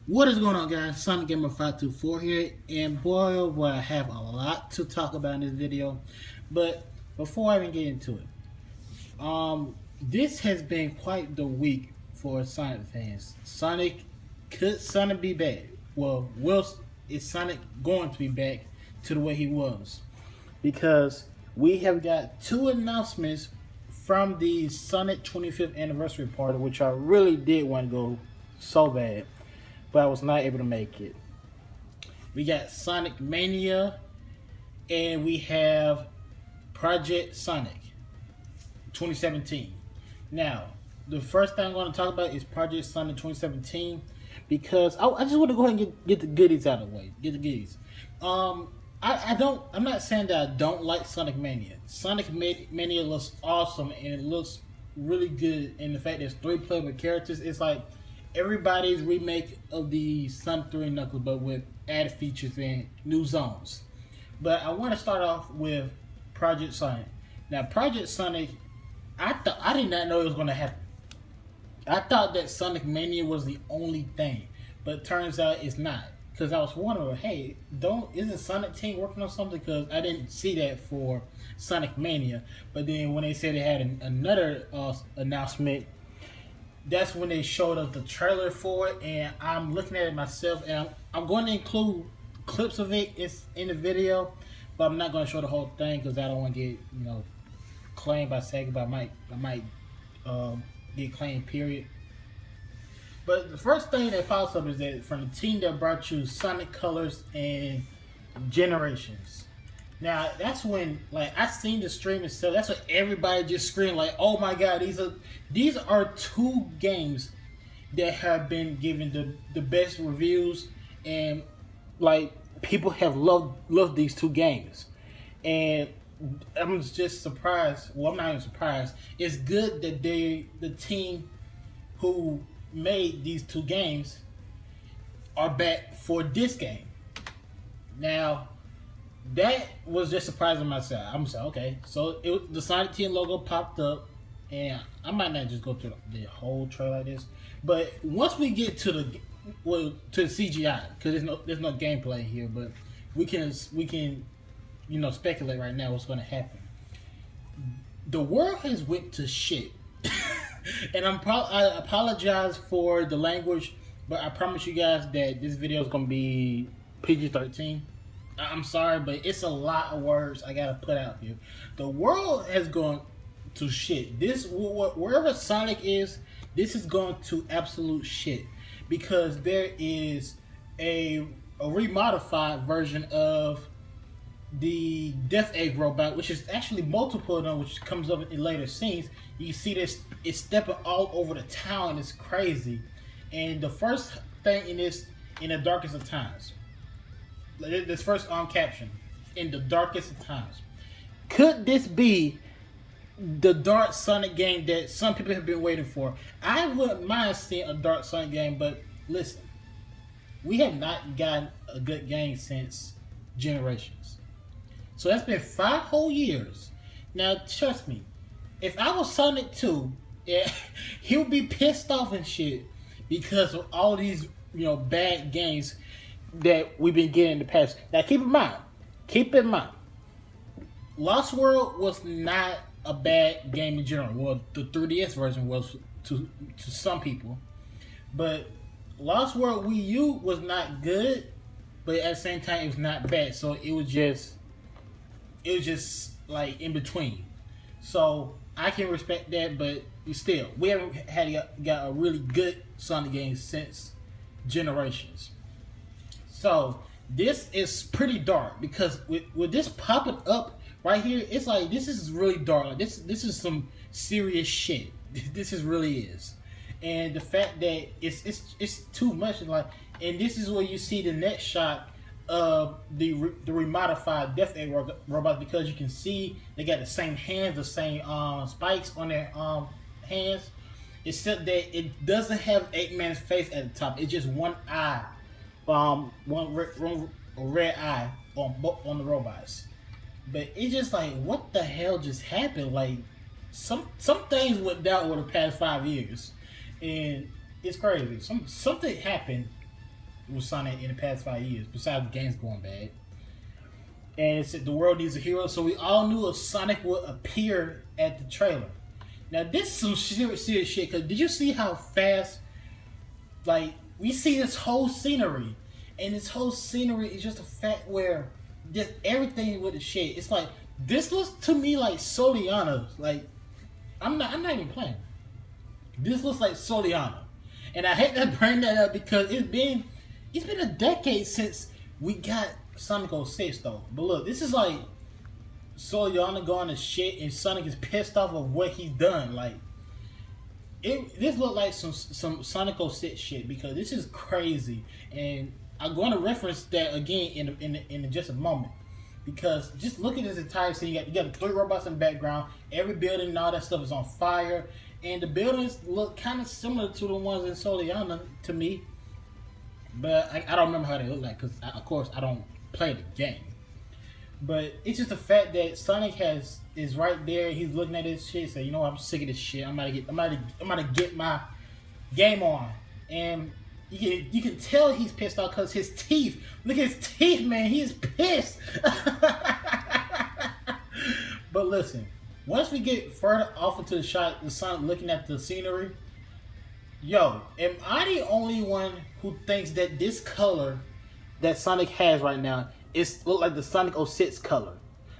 What is going on, guys? Sonic Gamer 524 here, and boy, oh boy, I have a lot to talk about in this video. But before I even get into it, this has been quite the week for Sonic fans. Sonic be back? Well, is Sonic going to be back to the way he was? Because we have got two announcements from the Sonic 25th anniversary party, which I really did want to go so bad, but I was not able to make it. We got Sonic Mania, and we have Project Sonic 2017. Now, the first thing I'm going to talk about is Project Sonic 2017 because I just want to go ahead and get the goodies out of the way. Get the goodies. I don't. I'm not saying that I don't like Sonic Mania. Mania looks awesome and it looks really good. And the fact there's three playable characters, it's like everybody's remake of the Sonic 3 Knuckles, but with added features and new zones. But I want to start off with Project Sonic. Now, Project Sonic, I did not know it was going to happen. I thought that Sonic Mania was the only thing, but it turns out it's not. Because I was wondering, hey, isn't Sonic Team working on something? Because I didn't see that for Sonic Mania. But then when they said they had another announcement, that's when they showed us the trailer for it, and I'm looking at it myself, and I'm going to include clips of it in the video, but I'm not going to show the whole thing because I don't want to get claimed by Sega. But I might get claimed. Period. But the first thing that pops up is that from the team that brought you Sonic Colors and Generations. Now that's when I seen the stream itself. That's when everybody just screamed like, "Oh my god, these are two games that have been given the best reviews, and like people have loved these two games." And I'm just surprised. Well, I'm not even surprised. It's good that the team who made these two games are back for this game. Now, that was just surprising myself. I'm saying, okay, so the Sonic Team logo popped up, and I might not just go through the whole trailer like this, but once we get to the CGI, because there's no gameplay here, but we can speculate right now what's going to happen. The world has went to shit. And I apologize for the language, but I promise you guys that this video is going to be PG-13. I'm sorry, but it's a lot of words I gotta put out here. The world has gone to shit. Wherever Sonic is, this is going to absolute shit because there is a remodified version of the Death Egg robot, which is actually multiple of them, which comes up in later scenes. You can see this; it's stepping all over the town. It's crazy. And the first thing in the darkest of times. This first caption, in the darkest of times. Could this be the Dark Sonic game that some people have been waiting for? I wouldn't mind seeing a Dark Sonic game, but listen, we have not gotten a good game since Generations. So that's been 5 whole years. Now, trust me, if I was Sonic 2, yeah, he would be pissed off and shit because of all these bad games that we've been getting in the past. Now keep in mind, Lost World was not a bad game in general. Well, the 3DS version was to some people, but Lost World Wii U was not good, but at the same time it was not bad. So it was just like in between. So I can respect that, but still, we haven't got a really good Sonic game since Generations. So this is pretty dark because with this popping up right here, it's like this is really dark. Like this is some serious shit. This really is, and the fact that it's too much. And this is where you see the next shot of the remodified Death Egg robot, because you can see they got the same hands, the same spikes on their hands, except that it doesn't have Eggman's face at the top. It's just one eye. One red eye on the robots, but it's just like, what the hell just happened? Like some things went down over the past 5 years, and it's crazy. Something happened with Sonic in the past 5 years, besides the games going bad. And it said the world needs a hero, so we all knew a Sonic would appear at the trailer. Now this is some serious shit, because did you see how fast, like, we see this whole scenery, and this whole scenery is just a fact where just everything with the shit. It's like, this looks to me like Soliana. Like, I'm not even playing. This looks like Soliana. And I hate to bring that up because it's been a decade since we got Sonic 06 though. But look, this is like Soliana going to shit and Sonic is pissed off of what he's done. Like, this looked like some Sonic 06 shit, because this is crazy. And I'm going to reference that again in just a moment. Because just look at this entire scene. You got the 3 robots in the background. Every building and all that stuff is on fire. And the buildings look kind of similar to the ones in Soliana to me. But I don't remember how they look like, because, of course, I don't play the game. But it's just the fact that Sonic is right there. He's looking at this shit. Say, you know what, I'm sick of this shit. I'm about to get my game on. And you can tell he's pissed off because his teeth. Look at his teeth, man. He's pissed. But listen, once we get further off into the shot, the Sonic looking at the scenery. Yo, am I the only one who thinks that this color that Sonic has right now is look like the Sonic 06 color?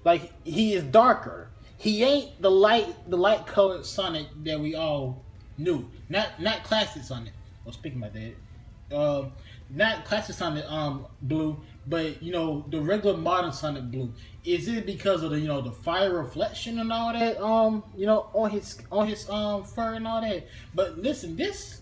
Like, he is darker. He ain't the light colored Sonic that we all knew. Not classic Sonic. Well, speaking about that, not classic Sonic blue, but you know, the regular modern Sonic blue. Is it because of the, you know, the fire reflection and all that, you know, on his fur and all that? But listen, this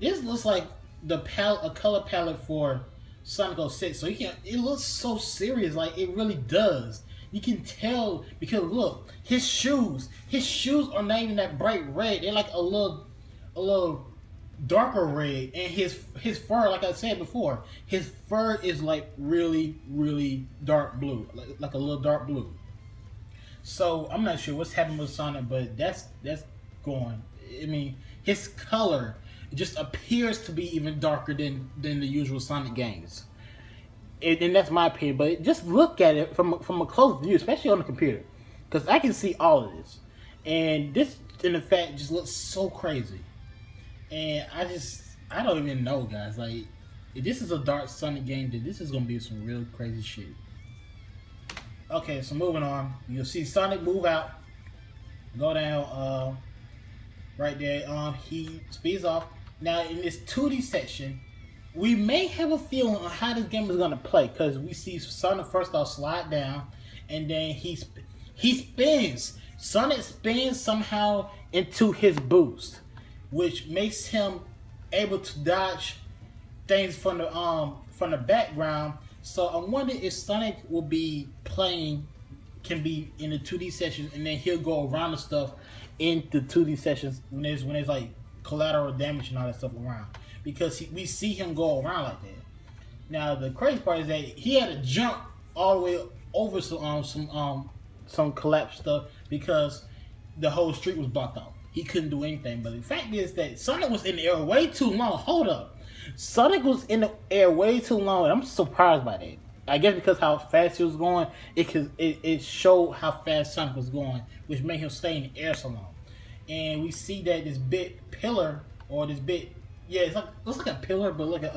looks like a color palette for Sonic 06. So it looks so serious, like it really does. You can tell because look, his shoes are not even that bright red. They're like a little darker red, and his fur, like I said before, his fur is like really, really dark blue, like a little dark blue. So I'm not sure what's happening with Sonic, but that's going. I mean, his color just appears to be even darker than the usual Sonic games, and that's my opinion. But just look at it from a close view, especially on the computer, because I can see all of this, and this, in effect, just looks so crazy. And I don't even know, guys. Like, if this is a dark Sonic game, then this is gonna be some real crazy shit. Okay, so moving on. You'll see Sonic move out, go down, right there. He speeds off. Now in this 2D section, we may have a feeling on how this game is gonna play, because we see Sonic first off slide down, and then he spins. Sonic spins somehow into his boost, which makes him able to dodge things from the background. So I wonder if Sonic will be can be in the 2D sessions, and then he'll go around the stuff in the 2D sessions when there's like collateral damage and all that stuff around, because we see him go around like that. Now the crazy part is that he had to jump all the way over some collapsed stuff because the whole street was blocked off. He couldn't do anything. But the fact is that Sonic was in the air way too long. Hold up. Sonic was in the air way too long, and I'm surprised by that. I guess because how fast he was going, it showed how fast Sonic was going, which made him stay in the air so long. And we see that this big pillar, or this big, yeah, it looks like a pillar, but look at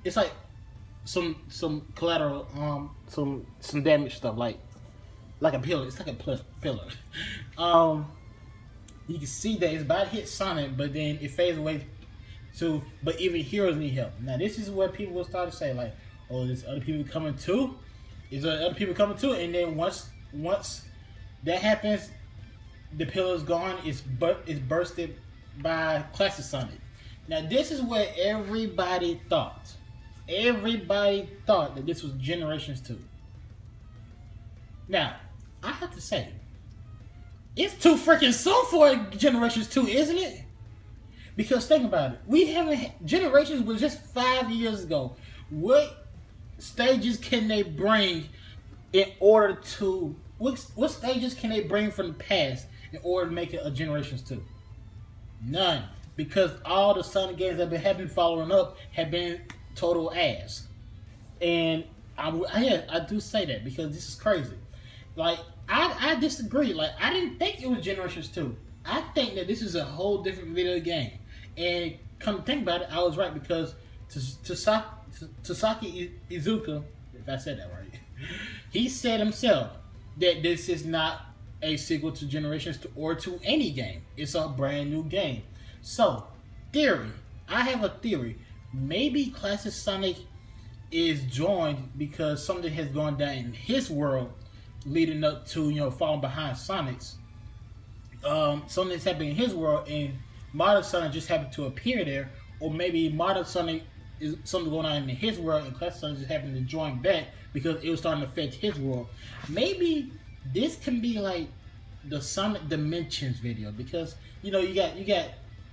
it's like some collateral, some damage stuff, like a pillar. It's like a pillar. You can see that it's about to hit Sonic, but then it fades away to, but even heroes need help. Now this is where people will start to say, like, oh, there's other people coming too? Is there other people coming too? And then once that happens, the pillar's gone, it's bursted by classic Sonic. Now this is where everybody thought that this was Generations 2. Now, I have to say, it's too freaking soon for Generations 2, isn't it? Because think about it. Generations was just 5 years ago. What stages can they bring in order to... What stages can they bring from the past in order to make it a Generations 2? None. Because all the Sonic games that have been following up have been total ass. And I do say that because this is crazy. Like I disagree. Like I didn't think it was Generations 2. I think that this is a whole different video game. And come to think about it, I was right because Tasaki Izuka, if I said that right, he said himself that this is not a sequel to Generations 2 or to any game. It's a brand new game. So, theory. I have a theory. Maybe Classic Sonic is joined because something has gone down in his world leading up to, falling behind Sonic's. Something's happening in his world and Modern Sonic just happened to appear there, or maybe Modern Sonic is something going on in his world and Classic Sonic just happened to join back because it was starting to affect his world. Maybe this can be like the Sonic Dimensions video because you got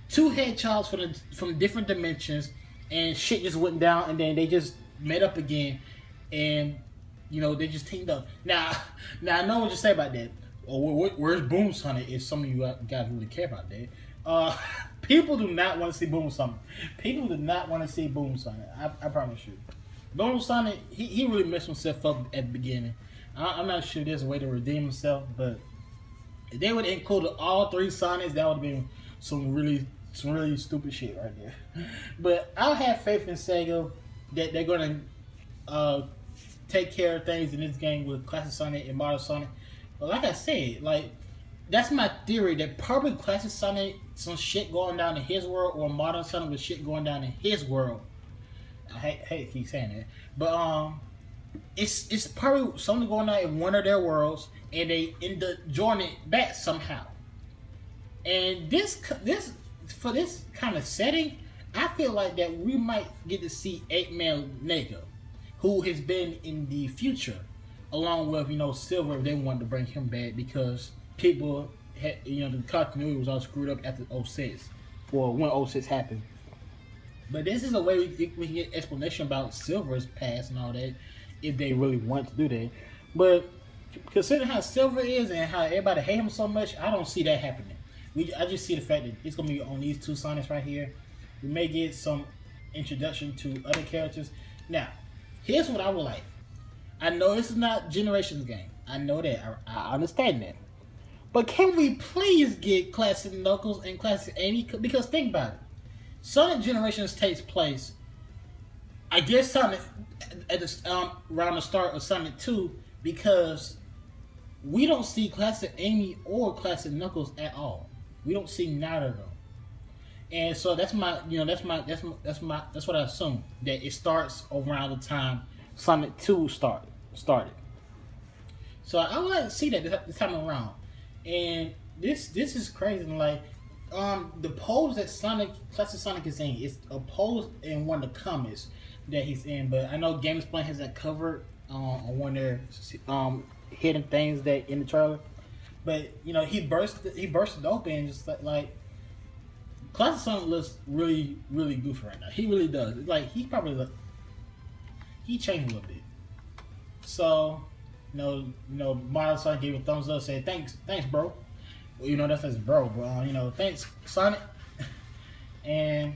two hedgehogs from different dimensions and shit just went down and then they just met up again and they just teamed up. Now I know what you say about that. Or where's Boom Sonic? If some of you guys really care about that. People do not want to see Boom Sonic. People do not want to see Boom Sonic. I promise you. Boom Sonic, he really messed himself up at the beginning. I'm not sure there's a way to redeem himself, but if they would have included all three Sonics, that would have been some really stupid shit right there. But I'll have faith in Sega that they're gonna take care of things in this game with Classic Sonic and Modern Sonic. But like I said, that's my theory that probably Classic Sonic, some shit going down in his world, or Modern Sonic with shit going down in his world. I hate to keep saying that, but it's probably something going on in one of their worlds, and they end up joining it back somehow. And this for this kind of setting, I feel like that we might get to see 8-Man Nego, who has been in the future, along with Silver. If they wanted to bring him back because people had the continuity was all screwed up after 06 or when 06 happened. But this is a way we can get explanation about Silver's past and all that if they really want to do that. But considering how Silver is and how everybody hate him so much, I don't see that happening. I just see the fact that it's gonna be on these two Sonics right here. We may get some introduction to other characters. Now, here's what I would like. I know this is not Generations game. I know that. I understand that. But can we please get Classic Knuckles and Classic Amy? Because think about it. Sonic Generations takes place, I guess, Sonic at the around the start of Sonic 2, because we don't see Classic Amy or Classic Knuckles at all. We don't see neither of them. And so that's what I assume, that it starts around the time Sonic 2 started. So I would like to see that this time around. And this is crazy. Like the pose that Classic Sonic is in is a pose in one of the comics that he's in. But I know GameSpot has that covered on one of their hidden things that in the trailer. But he burst it open, just like Classic Sonic looks really, really goofy right now. He really does. Like he changed a little bit. So, Modern Sonic gave a thumbs up, said thanks, bro. Well, that's his bro, thanks, Sonic. And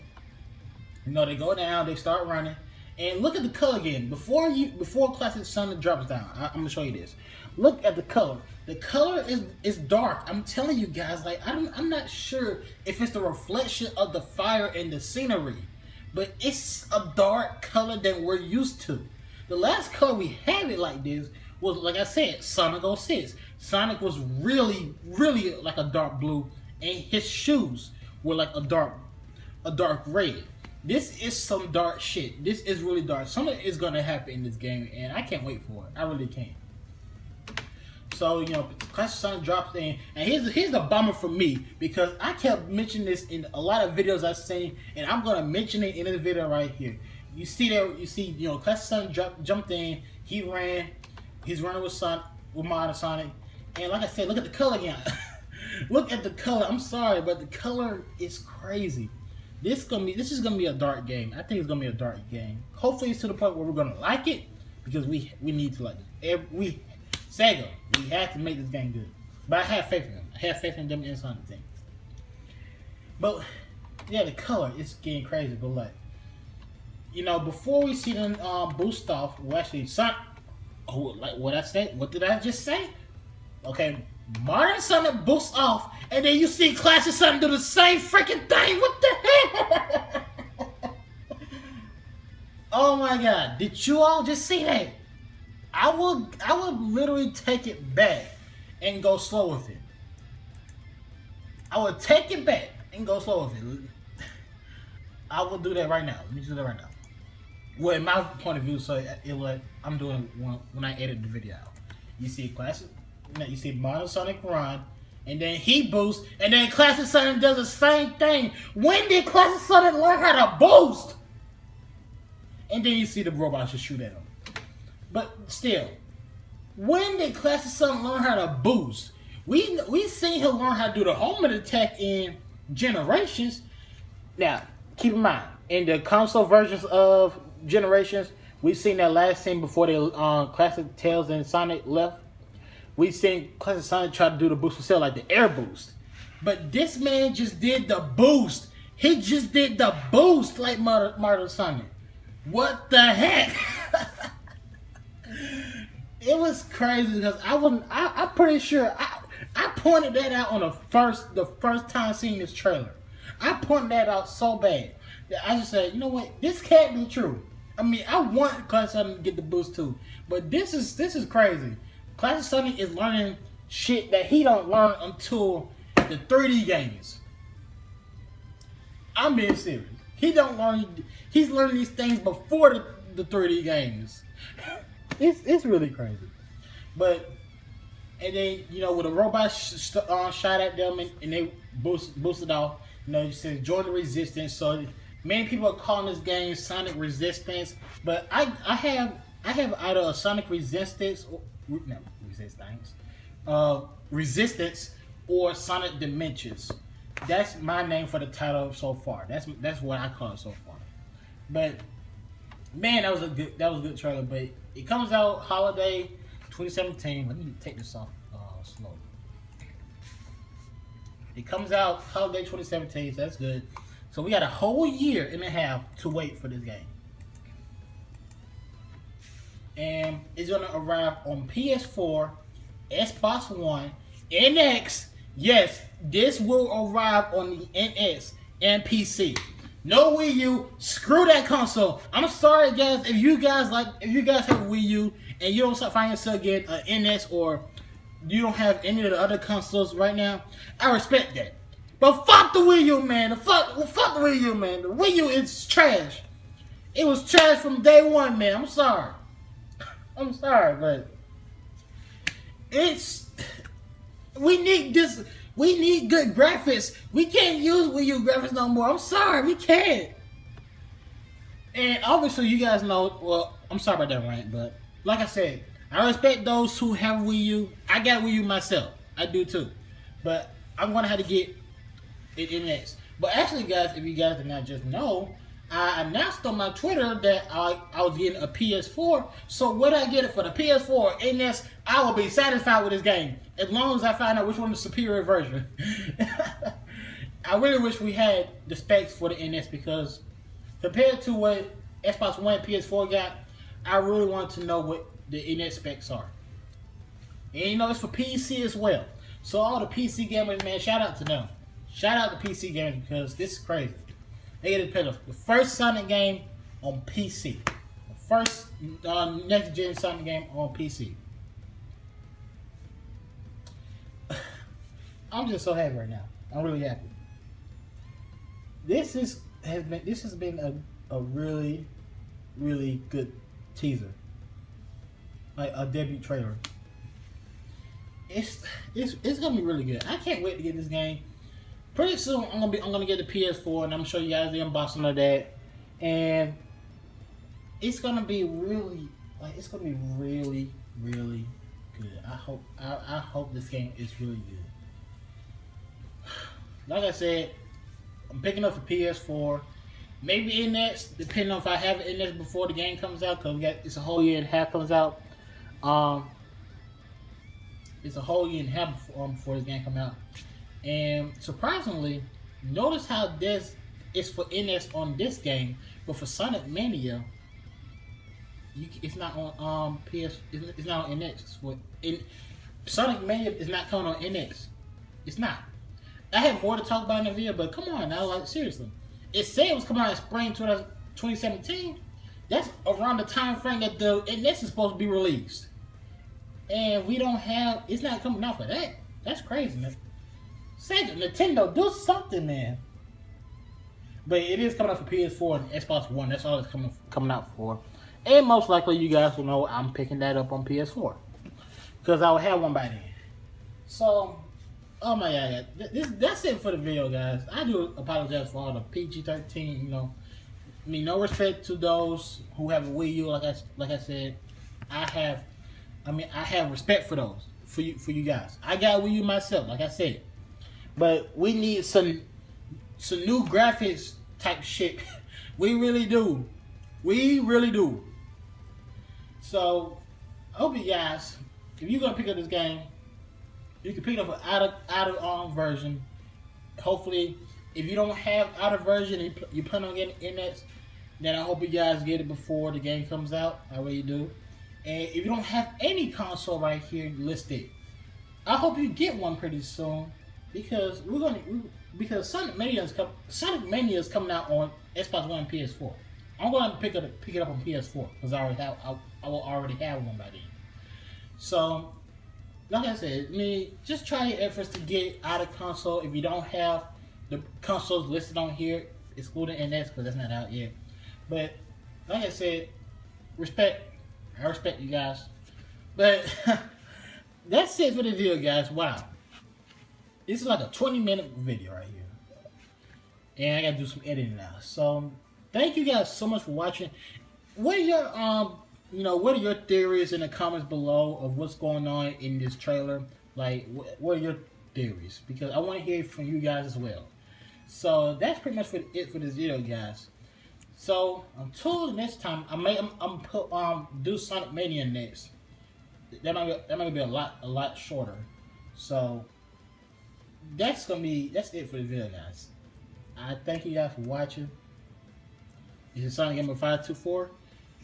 they go down, they start running, and look at the color again. Before Classic Sonic drops down, I'm gonna show you this. Look at the color. The color is dark. I'm telling you guys, I'm not sure if it's the reflection of the fire and the scenery, but it's a dark color that we're used to. The last color we had it like this was, like I said, Sonic 06. Sonic was really, really like a dark blue, and his shoes were like a dark red. This is some dark shit. This is really dark. Something is gonna happen in this game, and I can't wait for it. I really can't. So, Classic Sonic drops in, and here's the bummer for me, because I kept mentioning this in a lot of videos I've seen, and I'm gonna mention it in this video right here. You see Classic Sonic jumped in, he ran, he's running with Modern Sonic, and like I said, look at the color again. Look at the color. I'm sorry, but the color is crazy. This is gonna be a dark game. I think it's gonna be a dark game. Hopefully, it's to the point where we're gonna like it, because we need to like it. Sega, we have to make this game good. But I have faith in them. I have faith in them and Sonic thing. But yeah, the color is getting crazy. But before we see them boost off, well, actually, like what I said, what did I just say? Okay, Modern Sonic boosts off, and then you see Classic Sonic do the same freaking thing. What the heck? Oh my god, did you all just see that? I would literally take it back and go slow with it. I would take it back and go slow with it. I will do that right now. Let me do that right now. Well, in my point of view, so I'm doing when I edit the video out. You see Classic, you see Modern Sonic run, and then he boosts, and then Classic Sonic does the same thing. When did Classic Sonic learn how to boost? And then you see the robots just shoot at him. But still, when did Classic Sonic learn how to boost? We seen him learn how to do the homing attack in Generations. Now, keep in mind, in the console versions of Generations, we've seen that last scene before the Classic Tails and Sonic left. We've seen Classic Sonic try to do the boost himself, like the air boost. But this man just did the boost. He just did the boost like Modern Sonic. What the heck? It was crazy because I'm pretty sure I pointed that out on the first time seeing this trailer. I pointed that out so bad that I just said, you know what, this can't be true. I mean, I want Classic Sonic to get the boost too, but this is crazy. Classic Sonic is learning shit that he don't learn until the 3D games. I'm being serious. He's learning these things before the 3D games. It's really crazy. But, and then, with the robots shot at them and they boosted off, you said join the Resistance. So many people are calling this game Sonic Resistance. But I have either a Sonic Resistance Resistance or Sonic Dimensions. That's my name for the title so far. That's what I call it so far. But man, that was a good trailer. But it comes out holiday 2017. Let me take this off slowly. It comes out holiday 2017, so that's good. So we got a whole year and a half to wait for this game. And it's gonna arrive on PS4, Xbox One, NX. Yes, this will arrive on the NX and PC. No Wii U. Screw that console. I'm sorry, guys. If you guys have a Wii U and you don't find yourself getting an NX or you don't have any of the other consoles right now, I respect that. But fuck the Wii U, man. Fuck the Wii U, man. The Wii U is trash. It was trash from day one, man. I'm sorry. But we need this. We need good graphics. We can't use Wii U graphics no more. I'm sorry, we can't. And obviously, you guys know. Well, I'm sorry about that rant, but like I said, I respect those who have Wii U. I got Wii U myself. I do too. But I'm gonna have to get it in next. But actually, guys, if you guys did not just know, I announced on my Twitter that I was getting a PS4. So when I get it for the PS4 or NS, I will be satisfied with this game. As long as I find out which one is the superior version. I really wish we had the specs for the NS because compared to what Xbox One and PS4 got, I really want to know what the NS specs are. And it's for PC as well. So all the PC gamers, man, shout out to them. Shout out to PC gamers because this is crazy. They get to play the first Sonic game on PC. The first next gen Sonic game on PC. I'm just so happy right now. I'm really happy. This has been a really, really good teaser. Like a debut trailer. It's gonna be really good. I can't wait to get this game. Pretty soon I'm gonna get the PS4 and I'm gonna show you guys the unboxing of that. And it's gonna be really really, really good. I hope this game is really good. Like I said, I'm picking up for PS4. Maybe NX, depending on if I have NX before the game comes out, because it's a whole year and a half comes out. It's a whole year and a half before this game comes out. And surprisingly, notice how this is for NX on this game But for Sonic Mania, it's not on PS. It's not on NX. Sonic Mania is not coming on NX. It's not. I had more to talk about in the video, but come on now, like seriously. It said it was coming out in spring 2017. That's around the time frame that the NX is supposed to be released. And we don't have, it's not coming out for that. That's crazy, man. Sega, Nintendo, do something, man. But it is coming out for PS4 and Xbox One. That's all it's coming out for. And most likely you guys will know I'm picking that up on PS4. Because I will have one by then. So, oh my god, that's it for the video, guys. I do apologize for all the PG-13, you know. I mean, no respect to those who have a Wii U, like I said. I have respect for those, for you guys. I got a Wii U myself, like I said. But we need some new graphics type shit. We really do. We really do. So, I hope you guys, if you're gonna pick up this game, you can pick it up an out of version. Hopefully, if you don't have out of version and you plan on getting NX, then I hope you guys get it before the game comes out. I really do. And if you don't have any console right here listed, I hope you get one pretty soon because because Sonic Mania is coming out on Xbox One and PS4. I'm going to pick it up on PS4 because I will already have one by then. So, like I said, just try your efforts to get out of console. If you don't have the consoles listed on here, excluding NX because that's not out yet. But like I said, I respect you guys. But that's it for the video, guys. Wow, this is like a 20-minute video right here, and I gotta do some editing now. So thank you guys so much for watching. What are your what are your theories in the comments below of what's going on in this trailer? Like, what are your theories? Because I want to hear from you guys as well. So that's pretty much it for this video, guys. So until the next time, I'm do Sonic Mania next. That might be a lot shorter. So that's it for the video, guys. I thank you guys for watching. This is Sonic Gamer 524,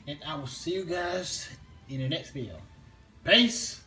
and I will see you guys in the next video. Peace.